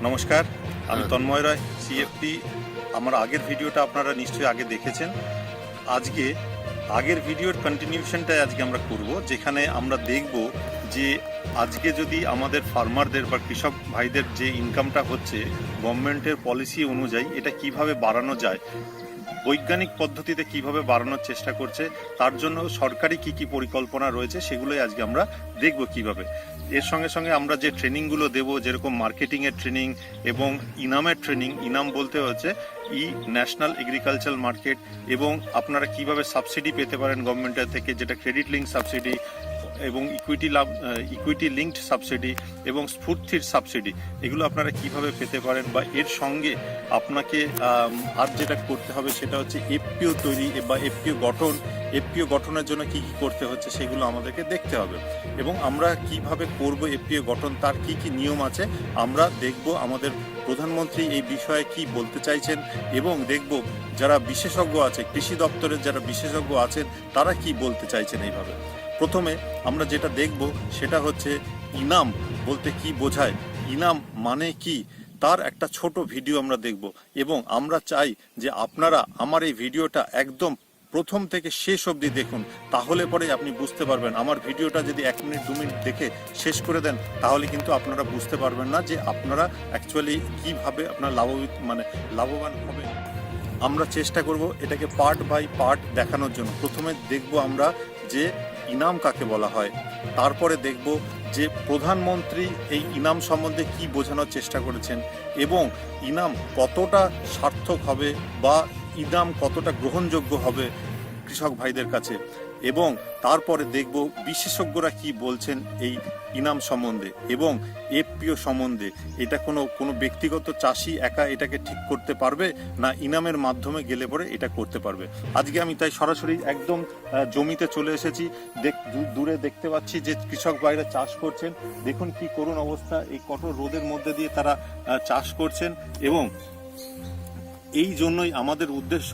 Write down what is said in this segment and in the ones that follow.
নমস্কার, আমি তন্ময় রায়, সিএফটি। আমার আগের ভিডিওটা আপনারা নিশ্চয়ই আগে দেখেছেন। আজকে আগের ভিডিওর কন্টিনিউশনটাই আজকে আমরা করব, যেখানে আমরা দেখব যে আজকে যদি আমাদের ফার্মারদের বা কৃষক ভাইদের যে ইনকামটা হচ্ছে গভর্নমেন্টের পলিসি অনুযায়ী এটা কিভাবে বাড়ানো যায়, বৈজ্ঞানিক পদ্ধতিতে কিভাবে বাড়ানোর চেষ্টা করছে, তার জন্য সরকারি কি কি পরিকল্পনা রয়েছে সেগুলোই আজকে আমরা দেখব কিভাবে। এর সঙ্গে সঙ্গে আমরা যে ট্রেনিংগুলো দেব, যেরকম মার্কেটিংয়ের ট্রেনিং এবং ইনামের ট্রেনিং। ইনাম বলতে হচ্ছে ন্যাশনাল এগ্রিকালচার মার্কেট, এবং আপনারা কিভাবে সাবসিডি পেতে পারেন গভর্নমেন্টের থেকে, যেটা ক্রেডিট লিঙ্ক সাবসিডি এবং ইকুইটি লিঙ্কড সাবসিডি এবং স্ফূর্তির সাবসিডি, এগুলো আপনারা কিভাবে পেতে পারেন। বা এর সঙ্গে আপনাকে আর যেটা করতে হবে সেটা হচ্ছে এফপিও তৈরি বা এফপিও গঠনের জন্য কি কি করতে হচ্ছে সেগুলো আমাদেরকে দেখতে হবে, এবং আমরা কিভাবে করব এফপিও গঠন, তার কি কি নিয়ম আছে আমরা দেখব। আমাদের প্রধানমন্ত্রী এই বিষয়ে কি বলতে চাইছেন, এবং দেখব যারা বিশেষজ্ঞ আছে, কৃষি দপ্তরের যারা বিশেষজ্ঞ আছেন, তারা কি বলতে চাইছেন এইভাবে। প্রথমে আমরা যেটা দেখব সেটা হচ্ছে ইনাম বলতে কি বোঝায়, ইনাম মানে কি, তার একটা ছোট ভিডিও আমরা দেখব। এবং আমরা চাই যে আপনারা আমার এই ভিডিওটা একদম প্রথম থেকে শেষ অবধি দেখুন, তাহলে পরে আপনি বুঝতে পারবেন। আমার ভিডিওটা যদি 1 মিনিট 2 মিনিট দেখে শেষ করে দেন, তাহলে কিন্তু আপনারা বুঝতে পারবেন না যে আপনারা অ্যাকচুয়ালি কিভাবে আপনার লাভবান হবেন। আমরা চেষ্টা করব এটাকে পার্ট বাই পার্ট দেখানোর জন্য। প্রথমে দেখব আমরা যে ইনাম কাকে বলা হয়, তারপরে দেখব যে প্রধানমন্ত্রী এই ইনাম সম্বন্ধে কি বোঝানোর চেষ্টা করেছেন, এবং ইনাম কতটা সার্থক হবে বা ইনাম কতটা গ্রহণযোগ্য হবে কৃষক ভাইদের কাছে, এবং তারপরে দেখব বিশেষজ্ঞরা কি বলছেন এই ইনাম সম্বন্ধে এবং এফপিও সম্বন্ধে। এটা কোনো ব্যক্তিগত চাষি একা এটাকে ঠিক করতে পারবে না, ইনামের মাধ্যমে গেলে পরে এটা করতে পারবে। আজকে আমি তাই সরাসরি একদম জমিতে চলে এসেছি। দূরে দেখতে পাচ্ছি যে কৃষক ভাইরা চাষ করছেন। দেখুন কি করুণ অবস্থা, এই কঠোর রোদের মধ্যে দিয়ে তারা চাষ করছেন। এবং এই জন্যই আমাদের উদ্দেশ্য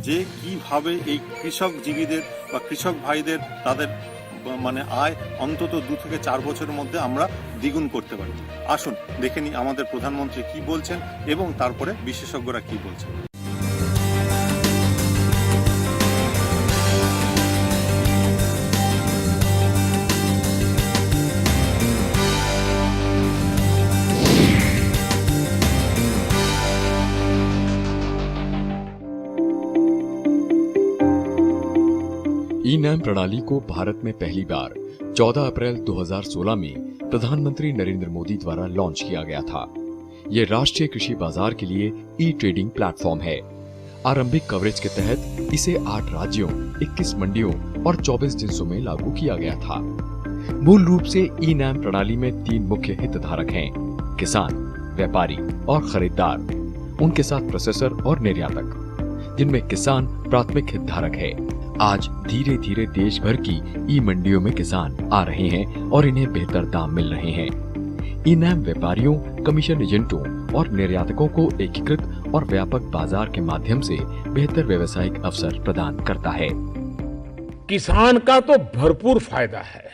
যে কিভাবে এই কৃষকজীবীদের বা কৃষক ভাইদের তাদের আয় অন্তত 2 থেকে 4 বছরের মধ্যে আমরা দ্বিগুণ করতে পারি। আসুন দেখে নিই আমাদের প্রধানমন্ত্রী কি বলছেন এবং তারপরে বিশেষজ্ঞরা কি বলছেন। ई नैम प्रणाली को भारत में पहली बार 14 अप्रैल 2016 में प्रधानमंत्री नरेंद्र मोदी द्वारा लॉन्च किया गया था। ये राष्ट्रीय कृषि बाजार के लिए ई ट्रेडिंग प्लेटफॉर्म है। आरंभिक कवरेज के तहत इसे 8 राज्यों, 21 मंडियों और 24 जिलों में लागू किया गया था। मूल रूप से ई नैम प्रणाली में 3 मुख्य हितधारक हैं: किसान, व्यापारी और खरीदार। उनके साथ प्रोसेसर और निर्यातक, जिनमें किसान प्राथमिक हितधारक है। आज धीरे धीरे देश भर की ई मंडियों में किसान आ रहे हैं और इन्हें बेहतर दाम मिल रहे हैं। ई नैम व्यापारियों, कमीशन एजेंटों और निर्यातकों को एकीकृत और व्यापक बाजार के माध्यम से बेहतर व्यवसायिक अवसर प्रदान करता है। किसान का तो भरपूर फायदा है,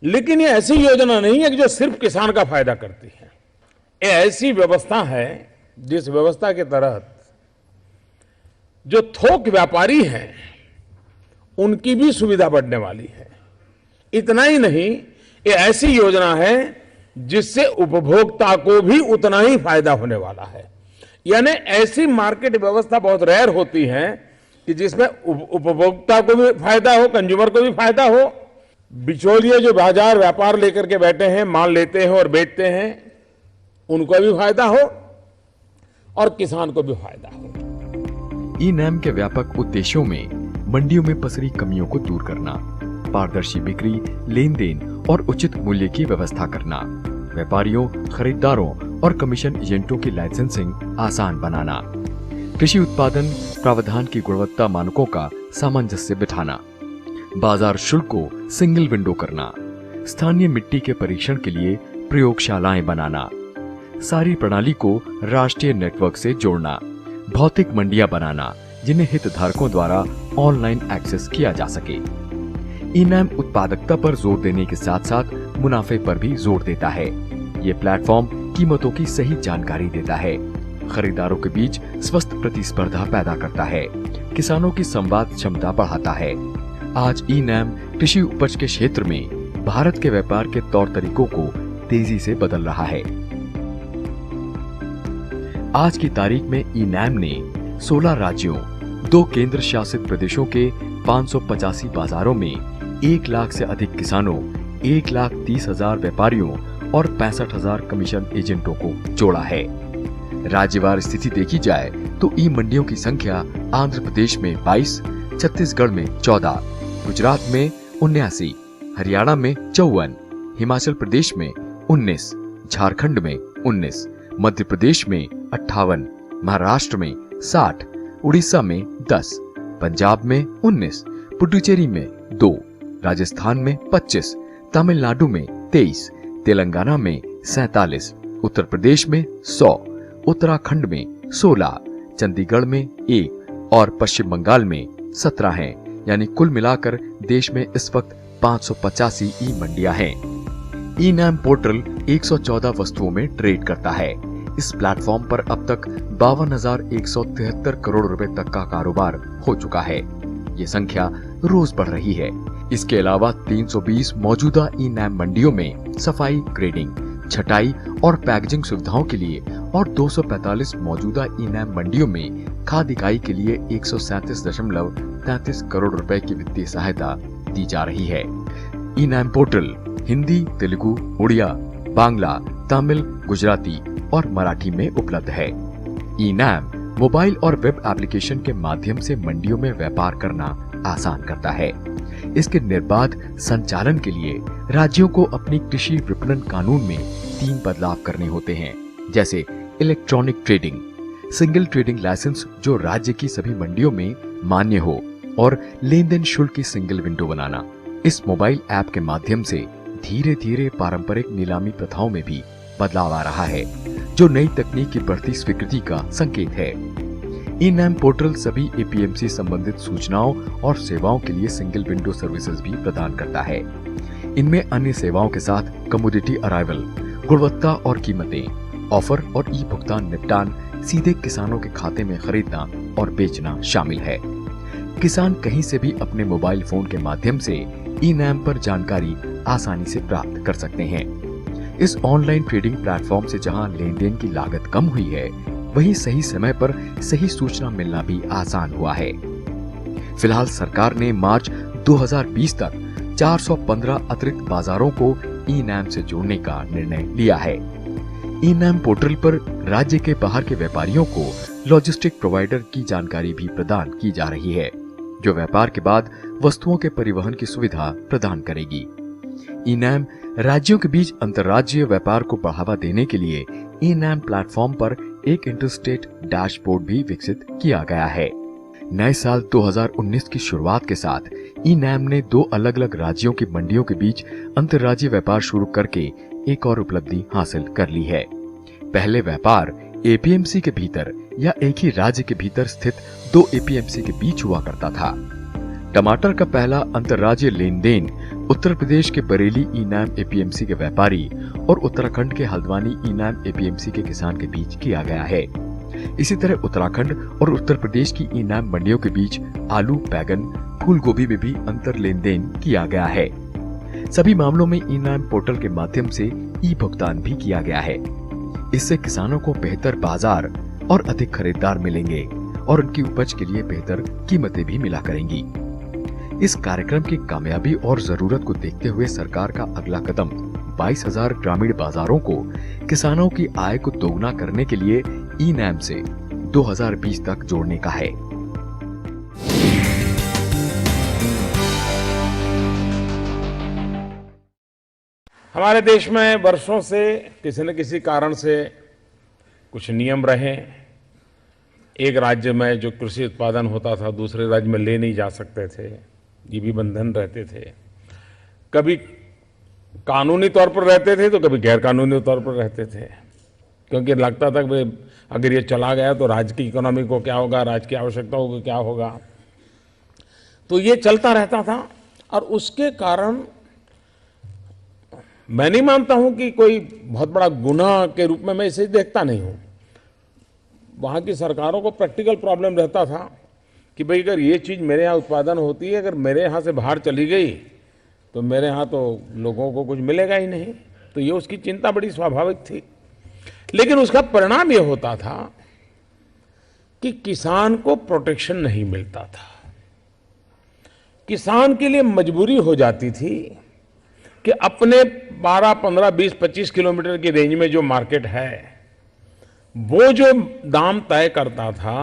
लेकिन ये ऐसी योजना नहीं है कि जो सिर्फ किसान का फायदा करती है। ये ऐसी व्यवस्था है जिस व्यवस्था के तहत जो थोक व्यापारी हैं उनकी भी सुविधा बढ़ने वाली है। इतना ही नहीं, ये ऐसी योजना है जिससे उपभोक्ता को भी उतना ही फायदा होने वाला है। यानी ऐसी मार्केट व्यवस्था बहुत रेयर होती है कि जिसमें उपभोक्ता को भी फायदा हो, कंज्यूमर को भी फायदा हो, बिचौलिए जो बाजार व्यापार लेकर के बैठे हैं, माल लेते हैं और बेचते हैं, उनको भी फायदा हो और किसान को भी फायदा हो। ई नैम के व्यापक उद्देश्यों में मंडियों में पसरी कमियों को दूर करना, पारदर्शी बिक्री, लेन देन और उचित मूल्य की व्यवस्था करना, व्यापारियों, खरीदारों और कमीशन एजेंटों की लाइसेंसिंग आसान बनाना, कृषि उत्पादन प्रावधान की गुणवत्ता मानकों का सामंजस्य बिठाना, बाजार शुल्क को सिंगल विंडो करना, स्थानीय मिट्टी के परीक्षण के लिए प्रयोगशालाएं बनाना, सारी प्रणाली को राष्ट्रीय नेटवर्क से जोड़ना, भौतिक मंडियां बनाना जिन्हें हितधारकों द्वारा ऑनलाइन एक्सेस किया जा सके। ई नैम उत्पादकता पर जोर देने के साथ साथ मुनाफे पर भी जोर देता है। ये प्लेटफॉर्म कीमतों की सही जानकारी देता है, खरीदारों के बीच स्वस्थ प्रतिस्पर्धा पैदा करता है, किसानों की संवाद क्षमता बढ़ाता है। आज ई-नैम कृषि उपज के क्षेत्र में भारत के व्यापार के तौर तरीकों को तेजी से बदल रहा है। आज की तारीख में ई-नैम ने 16 राज्यों, 2 केंद्र शासित प्रदेशों के 585 बाजारों में 1 लाख से अधिक किसानों, 1,30,000 व्यापारियों और 65,000 कमीशन एजेंटों को जोड़ा है। राज्यवार स्थिति देखी जाए तो ई मंडियों की संख्या आंध्र प्रदेश में 22, छत्तीसगढ़ में 14, गुजरात में 79, हरियाणा में 54, हिमाचल प्रदेश में 19, झारखंड में 19, मध्य प्रदेश में 58, महाराष्ट्र में 60, उड़ीसा में 10, पंजाब में 19, पुडुचेरी में 2, राजस्थान में 25, तमिलनाडु में 23, तेलंगाना में 47, उत्तर प्रदेश में 100, उत्तराखंड में 16, चंडीगढ़ में 1 और पश्चिम बंगाल में 17 हैं। यानी कुल मिलाकर देश में इस वक्त 585 ई मंडियां हैं। ई-नैम पोर्टल 114 वस्तुओं में ट्रेड करता है। इस प्लेटफॉर्म पर अब तक 52,173 करोड़ रुपए तक का कारोबार हो चुका है। ये संख्या रोज बढ़ रही है। इसके अलावा 320 मौजूदा ई-नैम मंडियों में सफाई, ग्रेडिंग, छटाई और पैकेजिंग सुविधाओं के लिए और 245 मौजूदा ई-नैम मंडियों में खाद इकाई के लिए 137.33 करोड़ रुपए की वित्तीय सहायता दी जा रही है। ई-नैम पोर्टल हिंदी, तेलुगु, उड़िया, बांग्ला, तमिल, गुजराती और मराठी में उपलब्ध है। ई-नैम मोबाइल और वेब एप्लीकेशन के माध्यम से मंडियों में व्यापार करना आसान करता है। इसके निर्बाध संचालन के लिए राज्यों को अपनी कृषि विपणन कानून में 3 बदलाव करने होते हैं, जैसे electronic trading, single trading license जो राज्य की सभी मंडियों में मान्य हो और लेन देन शुल्क की सिंगल विंडो बनाना। इस मोबाइल ऐप के माध्यम से धीरे धीरे पारंपरिक नीलामी प्रथाओं में भी बदलाव आ रहा है, जो नई तकनीक की बढ़ती स्वीकृति का संकेत है। ई-नैम पोर्टल सभी एपीएमसी संबंधित सूचनाओं और सेवाओं के लिए सिंगल विंडो सर्विसेज भी प्रदान करता है। इनमें अन्य सेवाओं के साथ कमोडिटी अराइवल, गुणवत्ता और कीमतें, ऑफर और ई भुगतान निपटान सीधे किसानों के खाते में खरीदना और बेचना शामिल है। किसान कहीं से भी अपने मोबाइल फोन के माध्यम से ई-नैम पर जानकारी आसानी से प्राप्त कर सकते हैं। इस ऑनलाइन ट्रेडिंग प्लेटफॉर्म से जहां लेन देन की लागत कम हुई है, वहीं सही समय पर सही सूचना मिलना भी आसान हुआ है। फिलहाल सरकार ने मार्च 2020 तक 415 अतिरिक्त बाजारों को ई-नैम से जोड़ने का निर्णय लिया है। ई-नैम पोर्टल पर राज्य के बाहर के व्यापारियों को लॉजिस्टिक प्रोवाइडर की जानकारी भी प्रदान की जा रही है, जो व्यापार के बाद वस्तुओं के परिवहन की सुविधा प्रदान करेगी। ई-नैम राज्यों के बीच अंतर्राज्यीय व्यापार को बढ़ावा देने के लिए ई-नैम प्लेटफॉर्म पर एक इंटरस्टेट डैशबोर्ड भी विकसित किया गया है। नए साल 2019 की शुरुआत के साथ ई-नैम ने 2 अलग-अलग राज्यों की मंडियों के बीच अंतर्राज्यीय व्यापार शुरू करके एक और उपलब्धि हासिल कर ली है। पहले व्यापार एपीएमसी के भीतर या एक ही राज्य के भीतर स्थित 2 एपीएमसी के बीच हुआ करता था। टमाटर का पहला अंतर्राज्यीय लेन देन उत्तर प्रदेश के बरेली ई-नैम एपीएमसी के व्यापारी और उत्तराखंड के हल्द्वानी ई-नैम एपीएमसी के किसान के बीच किया गया है। इसी तरह उत्तराखंड और उत्तर प्रदेश की ई-नैम मंडियों के बीच आलू, बैगन, फूल गोभी में भी अंतर लेन देन किया गया है। सभी मामलों में ई-नैम पोर्टल के माध्यम से ई भुगतान भी किया गया है। इससे किसानों को बेहतर बाजार और अधिक खरीदार मिलेंगे और उनकी उपज के लिए बेहतर कीमतें भी मिला करेंगी। इस कार्यक्रम की कामयाबी और जरूरत को देखते हुए सरकार का अगला कदम 22,000 ग्रामीण बाजारों को किसानों की आय को दोगुना करने के लिए ई-नैम से 2020 तक जोड़ने का है। हमारे देश में वर्षों से किसी न किसी कारण से कुछ नियम रहे। एक राज्य में जो कृषि उत्पादन होता था दूसरे राज्य में ले नहीं जा सकते थे, ये भी बंधन रहते थे। कभी कानूनी तौर पर रहते थे तो कभी गैर कानूनी तौर पर रहते थे, क्योंकि लगता था कि अगर ये चला गया तो राज्य की इकोनॉमी को क्या होगा, राज्य की आवश्यकताओं को क्या होगा। तो ये चलता रहता था और उसके कारण मैं नहीं मानता हूं कि कोई बहुत बड़ा गुनाह के रूप में मैं इसे देखता नहीं हूं। वहां की सरकारों को प्रैक्टिकल प्रॉब्लम रहता था कि भाई अगर ये चीज़ मेरे यहाँ उत्पादन होती है, अगर मेरे यहाँ से बाहर चली गई तो मेरे यहाँ तो लोगों को कुछ मिलेगा ही नहीं। तो ये उसकी चिंता बड़ी स्वाभाविक थी। लेकिन उसका परिणाम ये होता था कि किसान को प्रोटेक्शन नहीं मिलता था। किसान के लिए मजबूरी हो जाती थी कि अपने 12, 15, 20, 25 किलोमीटर की रेंज में जो मार्केट है वो जो दाम तय करता था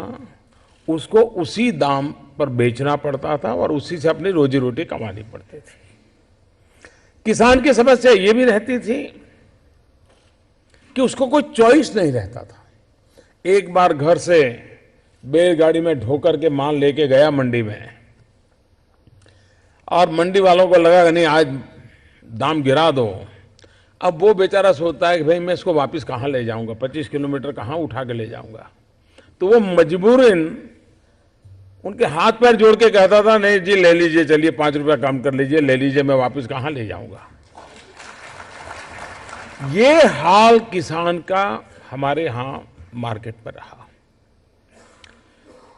उसको उसी दाम पर बेचना पड़ता था और उसी से अपनी रोजी रोटी कमानी पड़ती थी। किसान की समस्या ये भी रहती थी कि उसको कोई चॉइस नहीं रहता था। एक बार घर से बैलगाड़ी में ढोकर के माल लेके गया मंडी में और मंडी वालों को लगा कि नहीं आज दाम गिरा दो। अब वो बेचारा सोचता है कि भाई मैं इसको वापस कहाँ ले जाऊंगा, 25 किलोमीटर कहाँ उठा के ले जाऊंगा। तो वो मजबूरन उनके हाथ पैर जोड़ के कहता था नहीं जी ले लीजिए, चलिए 5 रुपया कम कर लीजिए, ले लीजिए, मैं वापस कहाँ ले जाऊंगा। ये हाल किसान का हमारे यहां मार्केट पर रहा।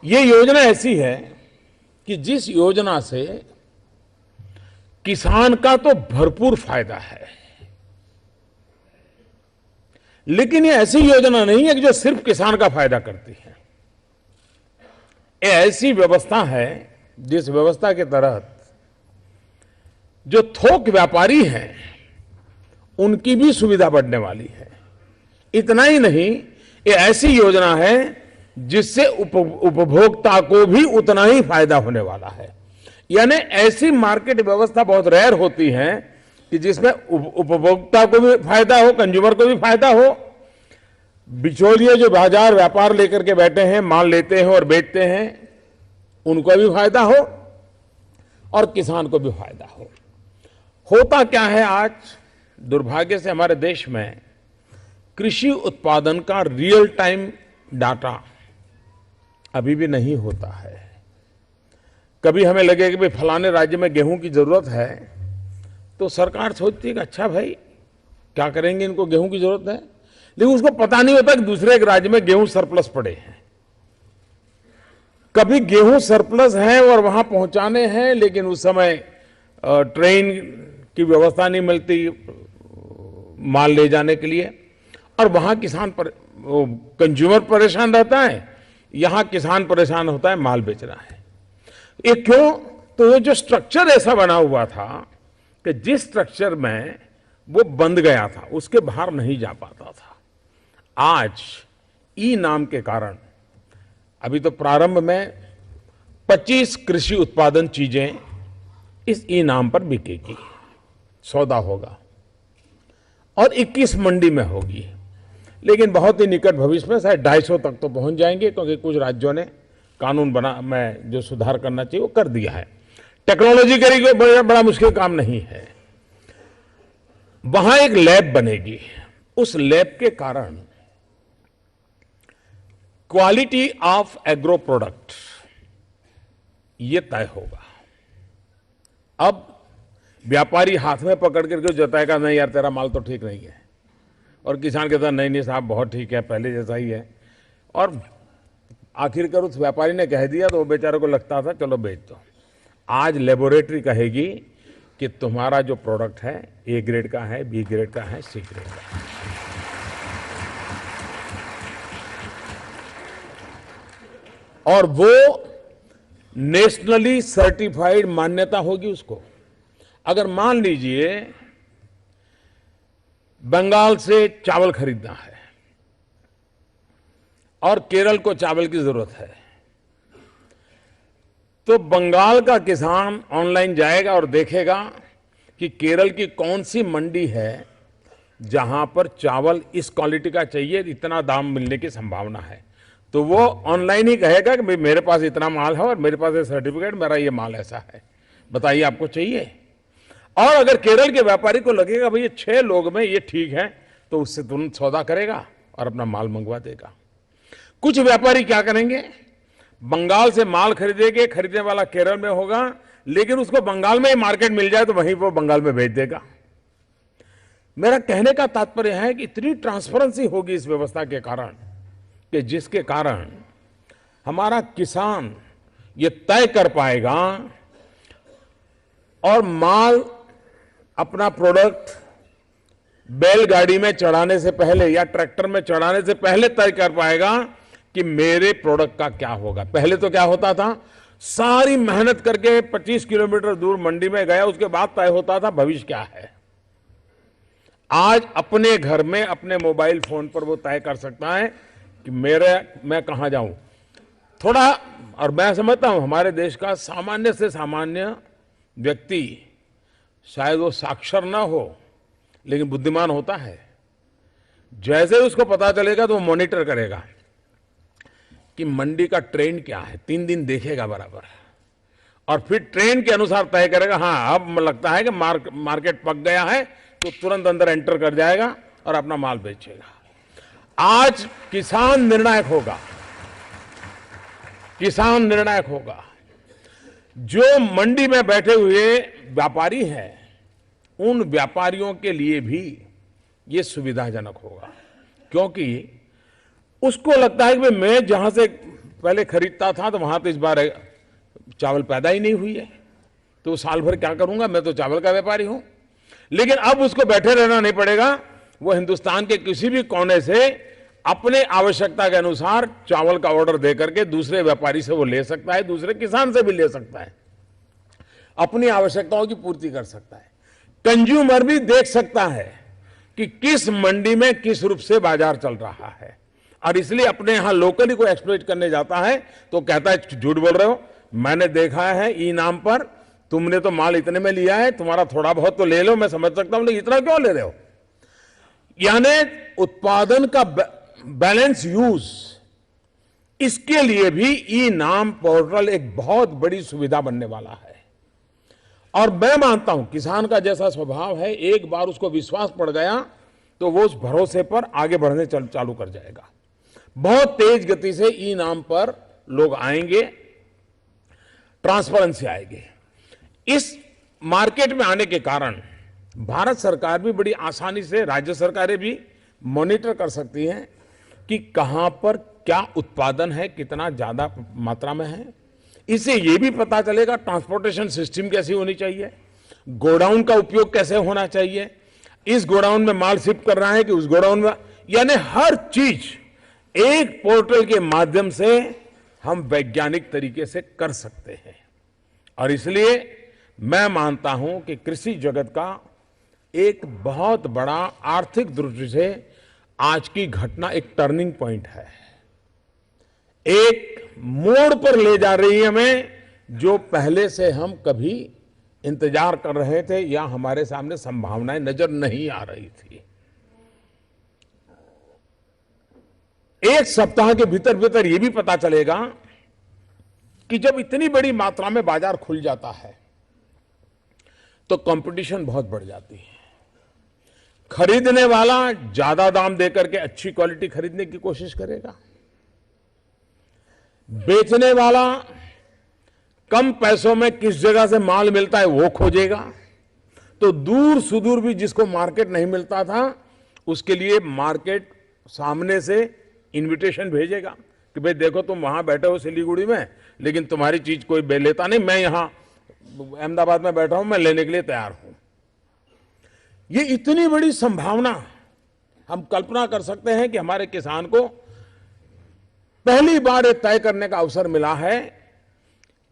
ये योजना ऐसी है कि जिस योजना से किसान का तो भरपूर फायदा है, लेकिन ये ऐसी योजना नहीं है कि जो सिर्फ किसान का फायदा करती है। ये ऐसी व्यवस्था है जिस व्यवस्था के तहत जो थोक व्यापारी हैं उनकी भी सुविधा बढ़ने वाली है। इतना ही नहीं, ये ऐसी योजना है जिससे उपभोक्ता को भी उतना ही फायदा होने वाला है। यानी ऐसी मार्केट व्यवस्था बहुत रेयर होती है कि जिसमें उपभोक्ता को भी फायदा हो, कंज्यूमर को भी फायदा हो, बिचौलिए जो बाजार व्यापार लेकर के बैठे हैं, माल लेते हैं और बेचते हैं, उनको भी फायदा हो और किसान को भी फायदा हो। होता क्या है, आज दुर्भाग्य से हमारे देश में कृषि उत्पादन का रियल टाइम डाटा अभी भी नहीं होता है। कभी हमें लगे कि भाई फलाने राज्य में गेहूं की जरूरत है तो सरकार सोचती है कि अच्छा भाई क्या करेंगे, इनको गेहूं की जरूरत है, लेकिन उसको पता नहीं होता कि दूसरे एक राज्य में गेहूं सरप्लस पड़े हैं। कभी गेहूं सरप्लस है और वहां पहुंचाने हैं, लेकिन उस समय ट्रेन की व्यवस्था नहीं मिलती माल ले जाने के लिए, और वहां किसान कंज्यूमर परेशान रहता है, यहां किसान परेशान होता है माल बेच रहा है। ये क्यों? तो ये जो स्ट्रक्चर ऐसा बना हुआ था कि जिस स्ट्रक्चर में वो बंद गया था उसके बाहर नहीं जा पाता था। आज ई नाम के कारण अभी तो प्रारंभ में 25 कृषि उत्पादन चीजें इस ई नाम पर बिकेगी, सौदा होगा, और 21 मंडी में होगी। लेकिन बहुत ही निकट भविष्य में शायद 250 तक तो पहुंच जाएंगे, क्योंकि कुछ राज्यों ने कानून में जो सुधार करना चाहिए वो कर दिया है। टेक्नोलॉजी करेगी, बड़ा मुश्किल काम नहीं है। वहां एक लैब बनेगी, उस लैब के कारण क्वालिटी ऑफ एग्रो प्रोडक्ट ये तय होगा। अब व्यापारी हाथ में पकड़ करके जताएगा नहीं यार तेरा माल तो ठीक नहीं है, और किसान कहता नहीं नहीं साहब बहुत ठीक है, पहले जैसा ही है, और आखिरकार उस व्यापारी ने कह दिया तो वो बेचारे को लगता था चलो बेच दो। आज लेबोरेटरी कहेगी कि तुम्हारा जो प्रोडक्ट है ए ग्रेड का है, बी ग्रेड का है, सी ग्रेड का है। और वो नेशनली सर्टिफाइड मान्यता होगी उसको। अगर मान लीजिए बंगाल से चावल खरीदना है और केरल को चावल की जरूरत है, तो बंगाल का किसान ऑनलाइन जाएगा और देखेगा कि केरल की कौन सी मंडी है जहां पर चावल इस क्वालिटी का चाहिए, इतना दाम मिलने की संभावना है। तो वो ऑनलाइन ही कहेगा कि भाई मेरे पास इतना माल है और मेरे पास ये सर्टिफिकेट, मेरा ये माल ऐसा है, बताइए आपको चाहिए। और अगर केरल के व्यापारी को लगेगा भाई ये 6 लोग में ये ठीक है, तो उससे तुरंत सौदा करेगा और अपना माल मंगवा देगा। कुछ व्यापारी क्या करेंगे, बंगाल से माल खरीदेंगे, खरीदने वाला केरल में होगा, लेकिन उसको बंगाल में ही मार्केट मिल जाए तो वहीं वो बंगाल में भेज देगा। मेरा कहने का तात्पर्य है कि इतनी ट्रांसपेरेंसी होगी इस व्यवस्था के कारण कि जिसके कारण हमारा किसान ये तय कर पाएगा और माल अपना प्रोडक्ट बैलगाड़ी में चढ़ाने से पहले या ट्रैक्टर में चढ़ाने से पहले तय कर पाएगा कि मेरे प्रोडक्ट का क्या होगा। पहले तो क्या होता था, सारी मेहनत करके 25 किलोमीटर दूर मंडी में गया, उसके बाद तय होता था भविष्य क्या है। आज अपने घर में अपने मोबाइल फोन पर वो तय कर सकता है कि मैं कहां जाऊं। थोड़ा, और मैं समझता हूं हमारे देश का सामान्य से सामान्य व्यक्ति, शायद वो साक्षर ना हो लेकिन बुद्धिमान होता है। जैसे उसको पता चलेगा तो वो मॉनिटर करेगा कि मंडी का ट्रेंड क्या है, 3 दिन देखेगा बराबर, और फिर ट्रेंड के अनुसार तय करेगा। हाँ, अब लगता है कि मार्केट पक गया है, तो तुरंत अंदर एंटर कर जाएगा और अपना माल बेचेगा। आज किसान निर्णायक होगा, किसान निर्णायक होगा। जो मंडी में बैठे हुए व्यापारी हैं, उन व्यापारियों के लिए भी ये सुविधाजनक होगा, क्योंकि उसको लगता है कि मैं जहां से पहले खरीदता था तो वहां तो इस बार चावल पैदा ही नहीं हुई है, तो साल भर क्या करूंगा, मैं तो चावल का व्यापारी हूं। लेकिन अब उसको बैठे रहना नहीं पड़ेगा, वो हिंदुस्तान के किसी भी कोने से अपने आवश्यकता के अनुसार चावल का ऑर्डर दे करके दूसरे व्यापारी से वो ले सकता है, दूसरे किसान से भी ले सकता है, अपनी आवश्यकताओं की पूर्ति कर सकता है। कंज्यूमर भी देख सकता है कि किस मंडी में किस रूप से बाजार चल रहा है, और इसलिए अपने यहां लोकली को एक्सप्लोइट करने जाता है तो कहता है झूठ बोल रहे हो, मैंने देखा है ई नाम पर तुमने तो माल इतने में लिया है, तुम्हारा थोड़ा बहुत तो ले लो, मैं समझ सकता हूं, लेकिन इतना क्यों ले रहे हो। यानी उत्पादन का बैलेंस यूज, इसके लिए भी ई नाम पोर्टल एक बहुत बड़ी सुविधा बनने वाला है। और मैं मानता हूं किसान का जैसा स्वभाव है, एक बार उसको विश्वास पड़ गया तो वो उस भरोसे पर आगे बढ़ने चालू कर जाएगा। बहुत तेज गति से ई नाम पर लोग आएंगे, ट्रांसपेरेंसी आएगी। इस मार्केट में आने के कारण भारत सरकार भी बड़ी आसानी से, राज्य सरकारें भी मॉनिटर कर सकती हैं कि कहां पर क्या उत्पादन है, कितना ज्यादा मात्रा में है। इससे यह भी पता चलेगा ट्रांसपोर्टेशन सिस्टम कैसी होनी चाहिए, गोडाउन का उपयोग कैसे होना चाहिए, इस गोडाउन में माल शिफ्ट कर रहा है कि उस गोडाउन में, यानी हर चीज एक पोर्टल के माध्यम से हम वैज्ञानिक तरीके से कर सकते हैं। और इसलिए मैं मानता हूं कि कृषि जगत का एक बहुत बड़ा आर्थिक दृष्टि से आज की घटना एक टर्निंग पॉइंट है, एक मोड़ पर ले जा रही है हमें, जो पहले से हम कभी इंतजार कर रहे थे या हमारे सामने संभावनाएं नजर नहीं आ रही थी। एक सप्ताह के भीतर भीतर यह भी पता चलेगा कि जब इतनी बड़ी मात्रा में बाजार खुल जाता है तो कंपटीशन बहुत बढ़ जाती है। खरीदने वाला ज्यादा दाम देकर के अच्छी क्वालिटी खरीदने की कोशिश करेगा, बेचने वाला कम पैसों में किस जगह से माल मिलता है वो खोजेगा। तो दूर सुदूर भी जिसको मार्केट नहीं मिलता था उसके लिए मार्केट सामने से इनविटेशन भेजेगा कि भाई देखो तुम वहां बैठे हो सिलीगुड़ी में, लेकिन तुम्हारी चीज कोई लेता नहीं, मैं यहां अहमदाबाद में बैठा हूं, मैं लेने के लिए तैयार हूं। ये इतनी बड़ी संभावना हम कल्पना कर सकते हैं कि हमारे किसान को पहली बार ये तय करने का अवसर मिला है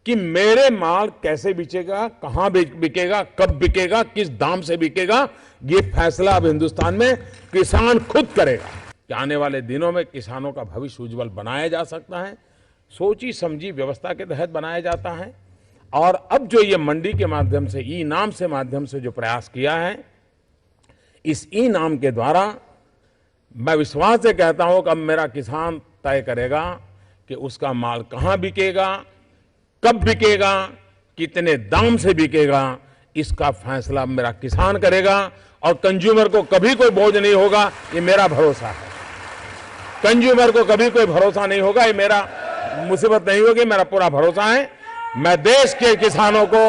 कि मेरे माल कैसे बिकेगा, कहां बिकेगा, कब बिकेगा, किस दाम से बिकेगा। ये फैसला अब हिंदुस्तान में किसान खुद करेगा कि आने वाले दिनों में किसानों का भविष्य उज्जवल बनाया जा सकता है। सोची समझी व्यवस्था के तहत बनाया जाता है। और अब जो ये मंडी के माध्यम से, ई नाम से माध्यम से जो प्रयास किया है, इस ई नाम के द्वारा मैं विश्वास से कहता हूं कि अब मेरा किसान तय करेगा कि उसका माल कहां बिकेगा, कब बिकेगा, कितने दाम से बिकेगा। इसका फैसला मेरा किसान करेगा और कंज्यूमर को कभी कोई बोझ नहीं होगा, ये मेरा भरोसा है। कंज्यूमर को कभी कोई भरोसा नहीं होगा, ये मेरा मुसीबत नहीं होगी, मेरा पूरा भरोसा है। मैं देश के किसानों को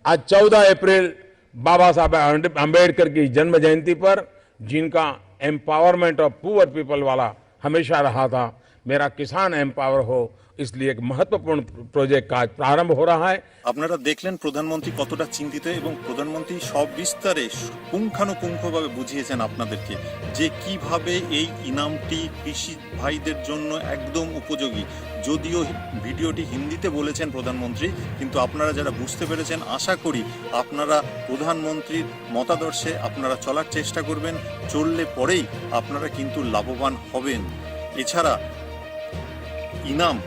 आज 14 अप्रैल बाबा साहब अम्बेडकर की जन्म जयंती पर जिनका एम्पावरमेंट ऑफ पुअर पीपल वाला हमेशा रहा था, मेरा किसान एम्पावर हो, इसलिए एक महत्वपूर्ण प्रोजेक्ट का आज प्रारंभ हो रहा है। আপনারা দেখলেন প্রধানমন্ত্রী কতটা চিন্তিত এবং প্রধানমন্ত্রী সব বিস্তারে পুঙ্খানুপুঙ্খভাবে বুঝিয়েছেন আপনাদেরকে যে কিভাবে এই ইনামটি কৃষি ভাইদের জন্য একদম উপযোগী। যদিও ভিডিওটি হিন্দিতে বলেছেন প্রধানমন্ত্রী, কিন্তু আপনারা যারা বুঝতে পেরেছেন আশা করি আপনারা প্রধানমন্ত্রীর মতাদর্শে আপনারা চলার চেষ্টা করবেন। চললে পরেই আপনারা কিন্তু লাভবান হবেন। এছাড়া ইনাম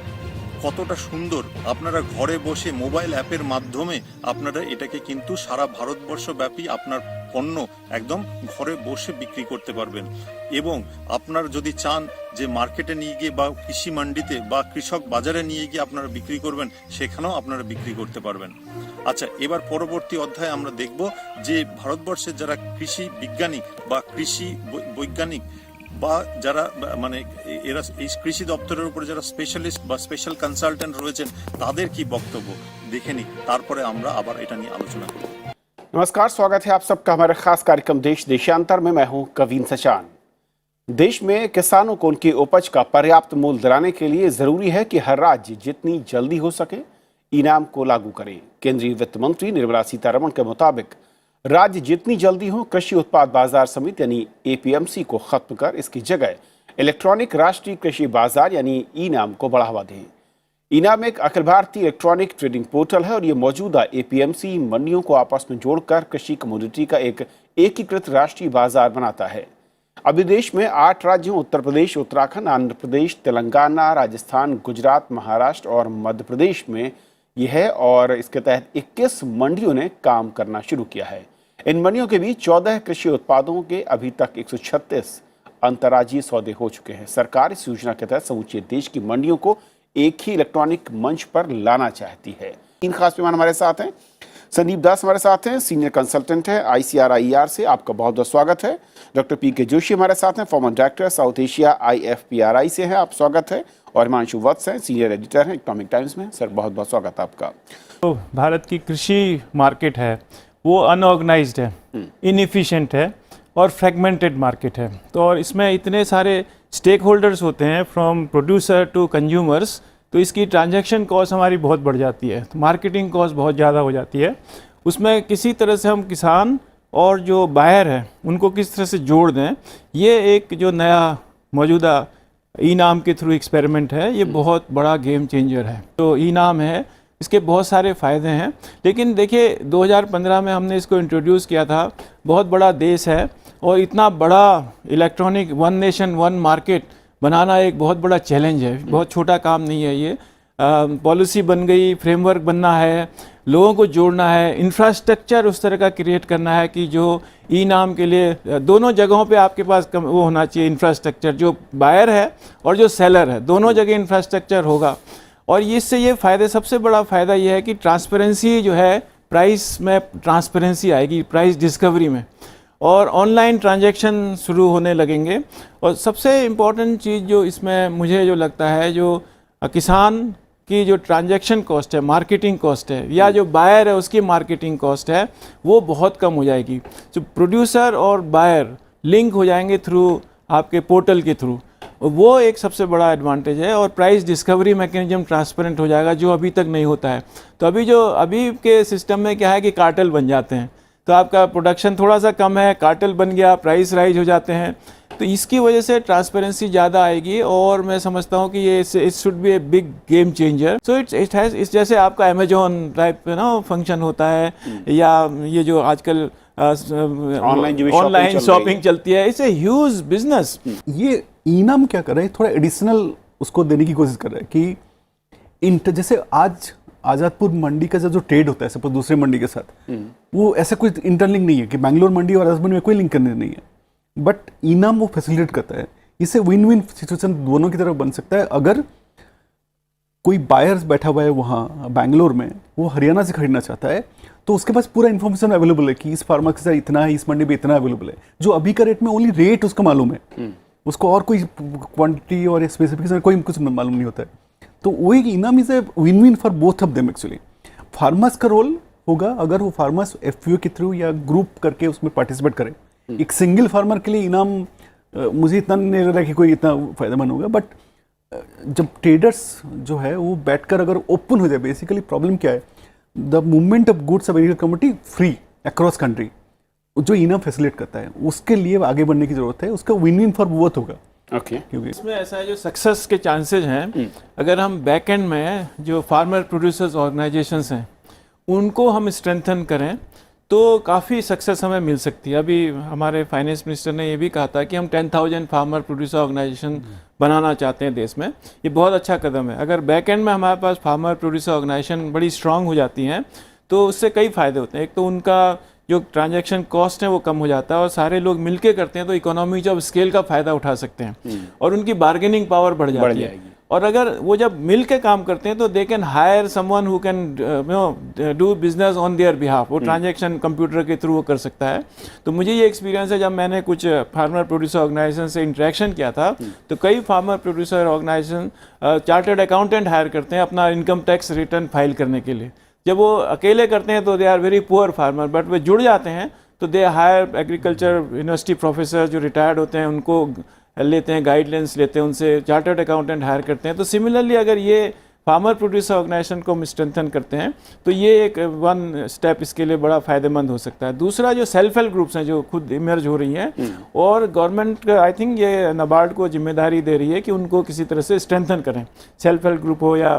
কতটা সুন্দর, আপনারা ঘরে বসে মোবাইল অ্যাপের মাধ্যমে আপনারা এটাকে কিন্তু সারা ভারতবর্ষ ব্যাপী আপনার পণ্য একদম ঘরে বসে বিক্রি করতে পারবেন। এবং আপনারা যদি চান যে মার্কেটে নিয়ে গিয়ে বা কৃষি মান্ডিতে বা কৃষক বাজারে নিয়ে গিয়ে আপনারা বিক্রি করবেন, সেখানেও আপনারা বিক্রি করতে পারবেন। আচ্ছা, এবার পরবর্তী অধ্যায়ে আমরা দেখব যে ভারতবর্ষের যারা কৃষি বিজ্ঞানী বা কৃষি বৈজ্ঞানিক বা যারা মানে এরা এই কৃষি দপ্তরের উপরে যারা স্পেশালিস্ট বা স্পেশাল কনসালটেন্ট রয়েছেন তাদের কি বক্তব্য দেখে নিই, তারপরে আমরা আবার এটা নিয়ে আলোচনা করব। नमस्कार, स्वागत है आप सबका हमारे खास कार्यक्रम देश देशांतर में। मैं हूं कवीन सचान। देश में किसानों को उनकी उपज का पर्याप्त मूल्य दिलाने के लिए जरूरी है कि हर राज्य जितनी जल्दी हो सके इनाम को लागू करे। केंद्रीय वित्त मंत्री निर्मला सीतारमण के मुताबिक राज्य जितनी जल्दी हो कृषि उत्पाद बाजार समिति यानी APMC को खत्म कर इसकी जगह इलेक्ट्रॉनिक राष्ट्रीय कृषि बाजार यानी इनाम को बढ़ावा दें। इनाम एक Akhil Bharatiya electronic trading portal है और ये मौजूदा APMC मंडियों को आपस में जोड़कर कृषि कमोडिटी का एक एकीकृत राष्ट्रीय बाजार बनाता है। अभी देश में 8 राज्यों उत्तर प्रदेश, उत्तराखंड, आंध्र प्रदेश, तेलंगाना, राजस्थान, गुजरात, महाराष्ट्र और मध्य प्रदेश में यह है और इसके तहत 21 मंडियों ने काम करना शुरू किया है। इन मंडियों के बीच 14 कृषि उत्पादों के अभी तक 136 अंतर्राज्यीय सौदे हो चुके हैं। सरकार इस योजना के तहत समूचे देश की मंडियों को एक ही इलेक्ट्रॉनिक मंच पर लाना चाहती है। 3 खास मेहमान हमारे साथ हैं। संदीप दास हमारे साथ हैं, सीनियर कंसल्टेंट है ICRIER से, आपका बहुत बहुत स्वागत है। डॉक्टर PK जोशी हमारे साथ हैं, farmer director south Asia IFPRI से हैं, आप स्वागत है। और हिमांशु वत्स हैं, सीनियर एडिटर हैं इकोनॉमिक टाइम्स में, सर बहुत बहुत स्वागत आपका। तो भारत की कृषि मार्केट है वो अनऑर्गेनाइज्ड है, इनएफिशिएंट है और फ्रेगमेंटेड मार्केट है। तो और इसमें इतने सारे स्टेक होल्डर्स होते हैं फ्रॉम प्रोड्यूसर टू कंज्यूमर्स, तो इसकी ट्रांजैक्शन कॉस्ट हमारी बहुत बढ़ जाती है, तो मार्केटिंग कॉस्ट बहुत ज़्यादा हो जाती है। उसमें किसी तरह से हम किसान और जो बायर है उनको किस तरह से जोड़ दें, ये एक जो नया मौजूदा इनाम के थ्रू एक्सपेरिमेंट है, ये बहुत बड़ा गेम चेंजर है। तो इनाम है, इसके बहुत सारे फ़ायदे हैं। लेकिन देखिए 2015 में हमने इसको इंट्रोड्यूस किया था, बहुत बड़ा देश है और इतना बड़ा electronic one nation one market बनाना एक बहुत बड़ा चैलेंज है, बहुत छोटा काम नहीं है ये। पॉलिसी बन गई, फ्रेमवर्क बनना है, लोगों को जोड़ना है, इंफ्रास्ट्रक्चर उस तरह का क्रिएट करना है कि जो ई नाम के लिए दोनों जगहों पे आपके पास वो होना चाहिए इंफ्रास्ट्रक्चर, जो बायर है और जो सेलर है दोनों जगह इंफ्रास्ट्रक्चर होगा। और इससे ये फ़ायदे, सबसे बड़ा फ़ायदा ये है कि ट्रांसपेरेंसी जो है, प्राइस में ट्रांसपेरेंसी आएगी, प्राइस डिस्कवरी में, और ऑनलाइन ट्रांजैक्शन शुरू होने लगेंगे। और सबसे इम्पॉर्टेंट चीज़ जो इसमें मुझे जो लगता है, जो किसान की जो ट्रांजैक्शन कॉस्ट है, मार्केटिंग कॉस्ट है, या जो बायर है उसकी मार्केटिंग कॉस्ट है, वो बहुत कम हो जाएगी। तो प्रोड्यूसर और बायर लिंक हो जाएंगे थ्रू आपके पोर्टल के थ्रू, वो एक सबसे बड़ा एडवांटेज है। और प्राइस डिस्कवरी मैकेनिज्म ट्रांसपेरेंट हो जाएगा, जो अभी तक नहीं होता है। तो अभी के सिस्टम में क्या है कि कार्टेल बन जाते हैं, तो आपका प्रोडक्शन थोड़ा सा कम है, कार्टेल बन गया, प्राइस राइज हो जाते हैं। तो इसकी वजह से ट्रांसपेरेंसी ज़्यादा आएगी और मैं समझता हूँ कि ये it should be a big game changer. So it has, इस जैसे आपका अमेजोन टाइप ना फंक्शन होता है, या ये जो आजकल ऑनलाइन शॉपिंग चलती है, इट्स ए ह्यूज बिजनेस। ये इनाम क्या कर रहे हैं, थोड़ा एडिशनल उसको देने की कोशिश कर रहे हैं कि जैसे आज आज़ादपुर मंडी का जो ट्रेड होता है सपोज दूसरे मंडी के साथ, वो ऐसा कोई इंटरलिंक नहीं है कि बैंगलोर मंडी और आज़ादपुर में कोई लिंक करने नहीं है, बट इनाम वो फैसिलिटेट करता है। इससे विन विन सिचुएशन दोनों की तरफ बन सकता है। अगर कोई बायर्स बैठा हुआ है वहाँ बैंगलोर में, वो हरियाणा से खरीदना चाहता है, तो उसके पास पूरा इन्फॉर्मेशन अवेलेबल है कि इस फार्मा के साथ इतना है, इस मंडी में इतना अवेलेबल है। जो अभी का रेट में ओनली रेट उसका मालूम है, उसको और कोई क्वांटिटी और स्पेसिफिकेशन कोई कुछ मालूम नहीं होता है। तो वही इनाम is a win win for both of them actually. Farmers का रोल होगा, अगर वो फार्मर्स FPO के थ्रू या ग्रुप करके उसमें पार्टिसिपेट करें, एक सिंगल फार्मर के लिए इनाम मुझे इतना नहीं लग रहा कि कोई इतना फायदेमंद होगा, बट जब ट्रेडर्स जो है वो बैठकर अगर ओपन हो जाए, बेसिकली प्रॉब्लम क्या है, the movement of goods of agriculture commodity free across country, जो इनाम फैसिलिटेट करता है, उसके लिए आगे बढ़ने की जरूरत है, उसका विन विन फॉर बोथ होगा। ओके, क्योंकि इसमें ऐसा है जो सक्सेस के चांसेस हैं, अगर हम बैक एंड में जो फार्मर प्रोड्यूसर्स ऑर्गेनाइजेशंस हैं उनको हम स्ट्रेंथन करें तो काफ़ी सक्सेस हमें मिल सकती है। अभी हमारे फाइनेंस मिनिस्टर ने ये भी कहा था कि हम 10,000 फार्मर प्रोड्यूसर ऑर्गेनाइजेशन बनाना चाहते हैं देश में। ये बहुत अच्छा कदम है। अगर बैक एंड में हमारे पास फार्मर प्रोड्यूसर ऑर्गेनाइजेशन बड़ी स्ट्रांग हो जाती हैं तो उससे कई फ़ायदे होते हैं। एक तो उनका जो ट्रांजैक्शन कॉस्ट है वो कम हो जाता है और सारे लोग मिलके करते हैं तो इकोनॉमी ऑफ स्केल का फ़ायदा उठा सकते हैं और उनकी बार्गेनिंग पावर बढ़ जाती है। और अगर वो जब मिल के काम करते हैं तो they can hire someone who can do business on their behalf. वो ट्रांजैक्शन कंप्यूटर के थ्रू वो कर सकता है। तो मुझे ये एक्सपीरियंस है, जब मैंने कुछ फार्मर प्रोड्यूसर ऑर्गेनाइजेशन से इंटरेक्शन किया था तो कई farmer producer organisation chartered accountant hire करते हैं अपना इनकम टैक्स रिटर्न फाइल करने के लिए। जब वो अकेले करते हैं तो they are very poor farmer, but वे जुड़ जाते हैं तो they hire agriculture university professor जो रिटायर्ड होते हैं उनको लेते हैं, गाइडलाइंस लेते हैं उनसे, चार्टर्ड अकाउंटेंट हायर करते हैं। तो सिमिलरली अगर ये फार्मर प्रोड्यूसर ऑर्गेनाइजेशन को हम स्ट्रेंथन करते हैं तो ये एक वन स्टेप इसके लिए बड़ा फ़ायदेमंद हो सकता है। दूसरा जो सेल्फ हेल्प ग्रुप्स हैं जो खुद इमर्ज हो रही हैं और गवर्नमेंट आई थिंक ये नाबार्ड को जिम्मेदारी दे रही है कि उनको किसी तरह से स्ट्रेंथन करें, सेल्फ हेल्प ग्रुप हो या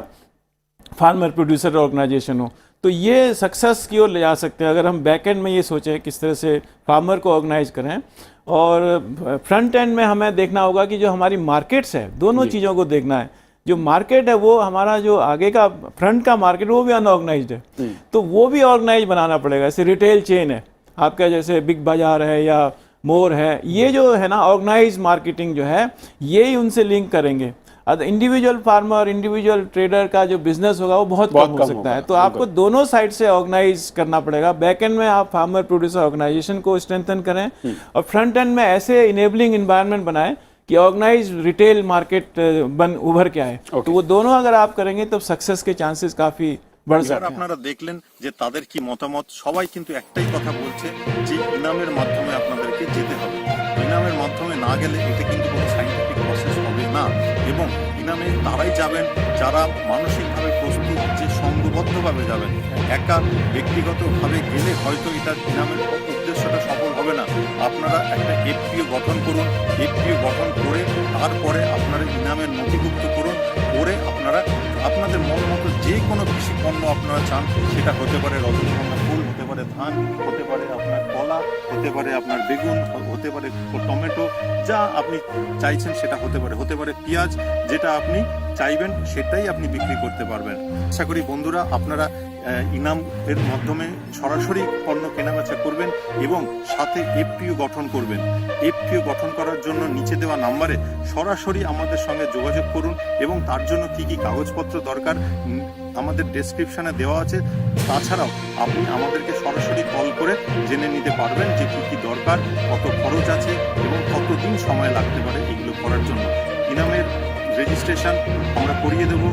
फार्मर प्रोड्यूसर ऑर्गेनाइजेशन हो, तो ये सक्सेस की ओर ले जा सकते हैं अगर हम बैक एंड में ये सोचें किस तरह से फार्मर को ऑर्गेनाइज करें। और फ्रंट एंड में हमें देखना होगा कि जो हमारी मार्केट्स है दोनों चीज़ों को देखना है। जो मार्केट है वो हमारा जो आगे का फ्रंट का मार्केट वो भी अनऑर्गेनाइज्ड है तो वो भी ऑर्गेनाइज बनाना पड़ेगा। जैसे रिटेल चेन है आपका, जैसे बिग बाजार है या मोर है, ये जो है ना ऑर्गेनाइज मार्केटिंग जो है ये ही उनसे लिंक करेंगे। इंडिविजुअल फार्मर इंडिविजुअल ट्रेडर का जो बिजनेस होगा वो बहुत कम हो सकता है। तो आपको दोनों साइड से ऑर्गेनाइज करना पड़ेगा। बैक एंड में आप फार्मर प्रोड्यूसर ऑर्गेनाइजेशन को स्ट्रेंथन करें और फ्रंट एंड में ऐसे इनेबलिंग एनवायरनमेंट बनाएं कि ऑर्गेनाइज रिटेल मार्केट उभर के आए। तो वो दोनों अगर आप करेंगे तो सक्सेस के चांसेस काफी बढ़ जाते हैं। আপনারা দেখলেন যে তাদের কি মতামত, সবাই কিন্তু একটাই কথা বলছে যে ইনামের মাধ্যমে আপনাদেরকে যেতে হবে। ইনামের মাধ্যমে না গেলে এটা কিন্তু কোনো সাইন্টিফিক প্রসেস হবে না এবং ইনামে তারাই যাবেন যারা মানসিকভাবে প্রস্তুত, যে সংঘবদ্ধভাবে যাবেন। একা ব্যক্তিগতভাবে গেলে হয়তো এটা ইনামের উদ্দেশ্যটা সফল হবে না। আপনারা একটা এফপিও গঠন করুন, এফপিও গঠন করে তারপরে আপনারা ইনামের নথিভুক্ত করুন, করে আপনারা আপনাদের মন মতো যে কোনো কৃষি পণ্য আপনারা চান, সেটা হতে পারে রজনীগন্ধা ফুল, হতে পারে ধান, হতে পারে আপনার কলা, হতে পারে আপনার বেগুন, হতে পারে টমেটো, যা আপনি চাইছেন সেটা হতে পারে পেঁয়াজ, যেটা আপনি চাইবেন সেটাই আপনি বিক্রি করতে পারবেন। আশা করি বন্ধুরা আপনারা ইনাম এর মাধ্যমে সরাসরি পণ্য কেনাবেচা করবেন এবং সাথে এফপিও গঠন করবেন। এফপিও গঠন করার জন্য নিচে দেওয়া নাম্বারে সরাসরি আমাদের সঙ্গে যোগাযোগ করুন এবং তার জন্য কি কি কাগজপত্র দরকার আমাদের ডেসক্রিপশনে দেওয়া আছে। তাছাড়াও আপনি আমাদেরকে সরাসরি কল করে জেনে নিতে পারবেন যে কি কি দরকার, কত খরচ আছে এবং কতদিন সময় লাগতে পারে এগুলো করার জন্য। ইনামের রেজিস্ট্রেশন আমরা করিয়ে দেবো,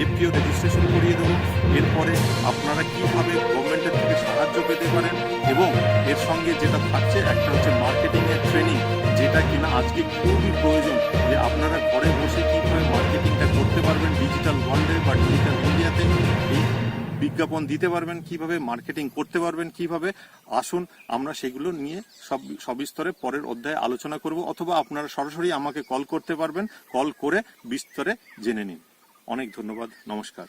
এফপিও রেজিস্ট্রেশন করিয়ে দেবো। এরপরে আপনারা কীভাবে গভর্নমেন্টের থেকে সাহায্য পেতে পারেন এবং এর সঙ্গে যেটা থাকছে একটা হচ্ছে মার্কেটিংয়ের ট্রেনিং, যেটা কিনা আজকে খুবই প্রয়োজন, যে আপনারা ঘরে বসে কীভাবে মার্কেটিংটা করতে পারবেন ডিজিটাল ওয়ার্ল্ডে বা ডিজিটাল ইন্ডিয়াতে, এই বিজ্ঞাপন দিতে পারবেন, কিভাবে মার্কেটিং করতে পারবেন, কিভাবে। আসুন আমরা সেগুলো নিয়ে সবিস্তরে পরের অধ্যায়ে আলোচনা করব, অথবা আপনারা সরাসরি আমাকে কল করতে পারবেন, কল করে বিস্তরে জেনে নিন। অনেক ধন্যবাদ, নমস্কার।